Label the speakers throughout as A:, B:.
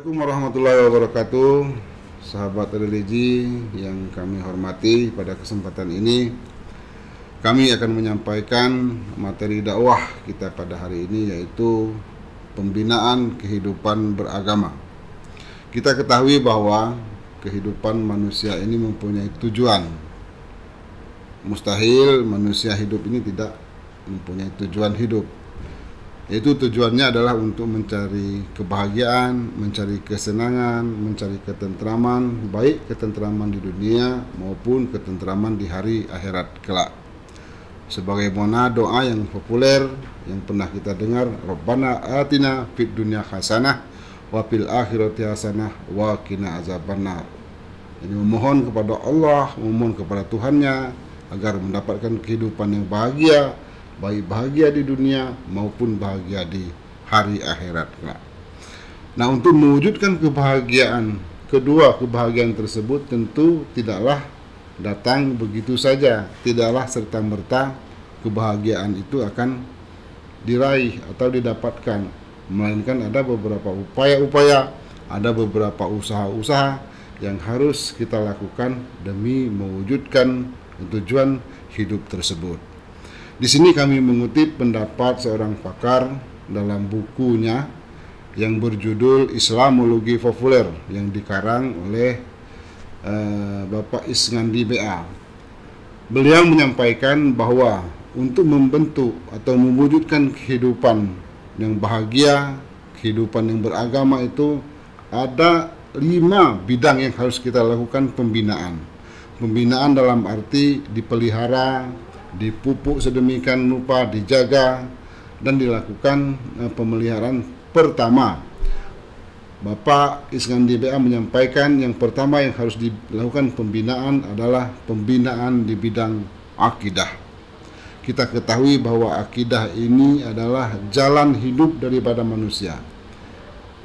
A: Assalamualaikum warahmatullahi wabarakatuh. Sahabat religi yang kami hormati, pada kesempatan ini kami akan menyampaikan materi dakwah kita pada hari ini, yaitu pembinaan kehidupan beragama. Kita ketahui bahwa kehidupan manusia ini mempunyai tujuan. Mustahil manusia hidup ini tidak mempunyai tujuan hidup. Yaitu tujuannya adalah untuk mencari kebahagiaan, mencari kesenangan, mencari ketentraman, baik ketentraman di dunia maupun ketentraman di hari akhirat kelak. Sebagaimana doa yang populer yang pernah kita dengar, Rabbana atina fid dunya hasanah wa fil akhirati hasanah wa qina azabannar. Jadi memohon kepada Allah, memohon kepada Tuhannya agar mendapatkan kehidupan yang bahagia, baik bahagia di dunia maupun bahagia di hari akhirat. Nah, untuk mewujudkan kebahagiaan, kedua kebahagiaan tersebut tentu tidaklah datang begitu saja, tidaklah serta-merta kebahagiaan itu akan diraih atau didapatkan, melainkan ada beberapa upaya-upaya, ada beberapa usaha-usaha yang harus kita lakukan demi mewujudkan tujuan hidup tersebut. Di sini kami mengutip pendapat seorang pakar dalam bukunya yang berjudul Islamologi Populer yang dikarang oleh Bapak Isngandi BA. Beliau menyampaikan bahwa untuk membentuk atau mewujudkan kehidupan yang bahagia, kehidupan yang beragama itu ada 5 bidang yang harus kita lakukan pembinaan. Pembinaan dalam arti dipelihara, dipupuk sedemikian rupa, dijaga, dan dilakukan pemeliharaan. Pertama, Bapak Isngandi BA menyampaikan yang pertama yang harus dilakukan pembinaan adalah pembinaan di bidang akidah. Kita ketahui bahwa akidah ini adalah jalan hidup daripada manusia.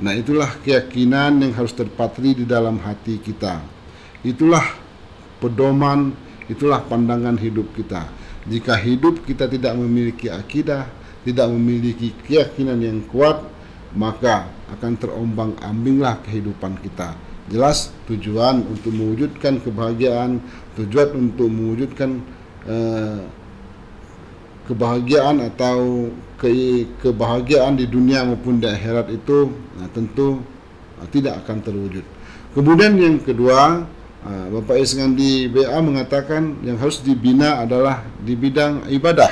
A: Nah, itulah keyakinan yang harus terpatri di dalam hati kita. Itulah pedoman, itulah pandangan hidup kita. Jika hidup kita tidak memiliki akidah, tidak memiliki keyakinan yang kuat, maka akan terombang-ambinglah kehidupan kita. Jelas tujuan untuk mewujudkan kebahagiaan, tujuan untuk mewujudkan kebahagiaan atau kebahagiaan di dunia maupun di akhirat itu tentu tidak akan terwujud. Kemudian yang kedua, Bapak Isngandi BA mengatakan yang harus dibina adalah di bidang ibadah.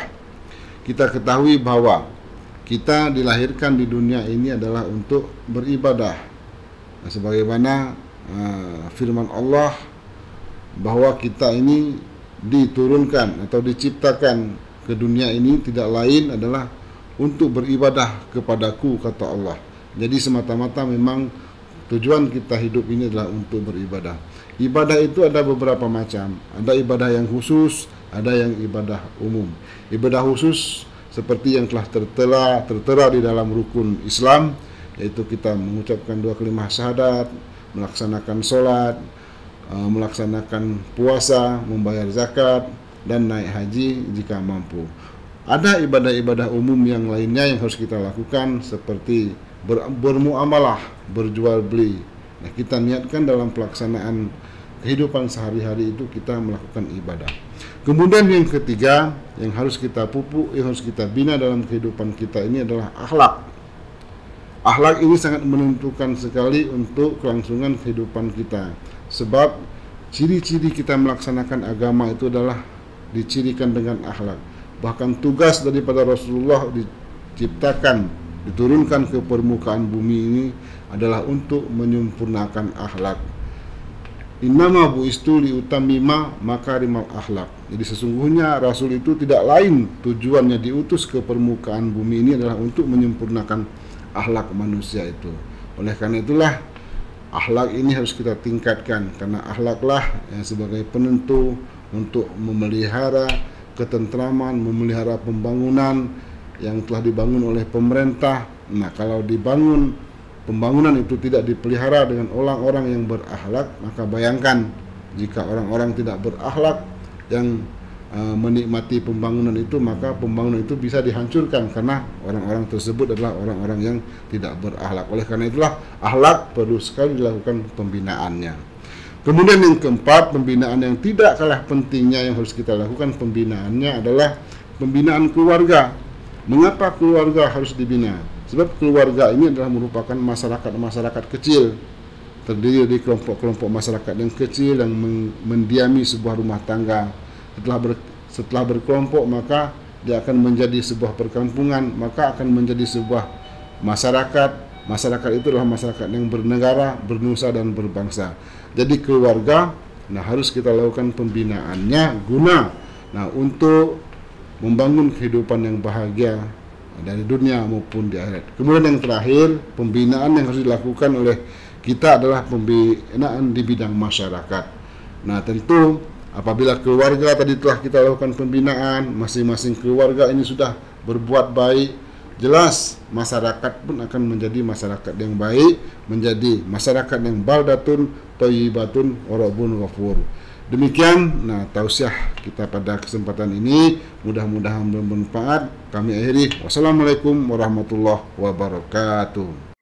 A: Kita ketahui bahwa kita dilahirkan di dunia ini adalah untuk beribadah. Sebagaimana firman Allah bahwa kita ini diturunkan atau diciptakan ke dunia ini tidak lain adalah untuk beribadah kepadaku, kata Allah. Jadi semata-mata memang tujuan kita hidup ini adalah untuk beribadah. Ibadah itu ada beberapa macam. Ada ibadah yang khusus, ada yang ibadah umum. Ibadah khusus seperti yang telah tertera di dalam rukun Islam, yaitu kita mengucapkan 2 kalimat syahadat, melaksanakan sholat, melaksanakan puasa, membayar zakat, dan naik haji jika mampu. Ada ibadah-ibadah umum yang lainnya yang harus kita lakukan seperti bermuamalah, berjual beli. Nah, kita niatkan dalam pelaksanaan kehidupan sehari-hari itu kita melakukan ibadah. Kemudian yang ketiga yang harus kita pupuk, yang harus kita bina dalam kehidupan kita ini adalah akhlak. Akhlak ini sangat menentukan sekali untuk kelangsungan kehidupan kita. Sebab ciri-ciri kita melaksanakan agama itu adalah dicirikan dengan akhlak. Bahkan tugas daripada Rasulullah diciptakan, diturunkan ke permukaan bumi ini adalah untuk menyempurnakan akhlak. Innama bu'istu liutammima makarimal akhlak. Jadi sesungguhnya Rasul itu tidak lain tujuannya diutus ke permukaan bumi ini adalah untuk menyempurnakan akhlak manusia itu. Oleh karena itulah akhlak ini harus kita tingkatkan, karena akhlaklah yang sebagai penentu untuk memelihara ketentraman, memelihara pembangunan yang telah dibangun oleh pemerintah. Nah, kalau dibangun pembangunan itu tidak dipelihara dengan orang-orang yang berakhlak, maka bayangkan jika orang-orang tidak berakhlak yang menikmati pembangunan itu, maka pembangunan itu bisa dihancurkan karena orang-orang tersebut adalah orang-orang yang tidak berakhlak. Oleh karena itulah akhlak perlu sekali dilakukan pembinaannya. Kemudian yang keempat, pembinaan yang tidak kalah pentingnya yang harus kita lakukan pembinaannya adalah pembinaan keluarga. Mengapa keluarga harus dibina? Sebab keluarga ini adalah merupakan masyarakat kecil, terdiri dari kelompok-kelompok masyarakat yang kecil yang mendiami sebuah rumah tangga. Setelah berkelompok, maka dia akan menjadi sebuah perkampungan, maka akan menjadi sebuah masyarakat. Masyarakat itu adalah masyarakat yang bernegara, bernusa, dan berbangsa. Jadi keluarga, harus kita lakukan pembinaannya guna untuk membangun kehidupan yang bahagia dari dunia maupun di akhirat. Kemudian yang terakhir, pembinaan yang harus dilakukan oleh kita adalah pembinaan di bidang masyarakat. Tentu apabila keluarga tadi telah kita lakukan pembinaan, masing-masing keluarga ini sudah berbuat baik, jelas masyarakat pun akan menjadi masyarakat yang baik, menjadi masyarakat yang baldatun thayyibatun warabun ghafur. Demikian tausiah kita pada kesempatan ini, mudah-mudahan bermanfaat. Kami akhiri, wassalamualaikum warahmatullahi wabarakatuh.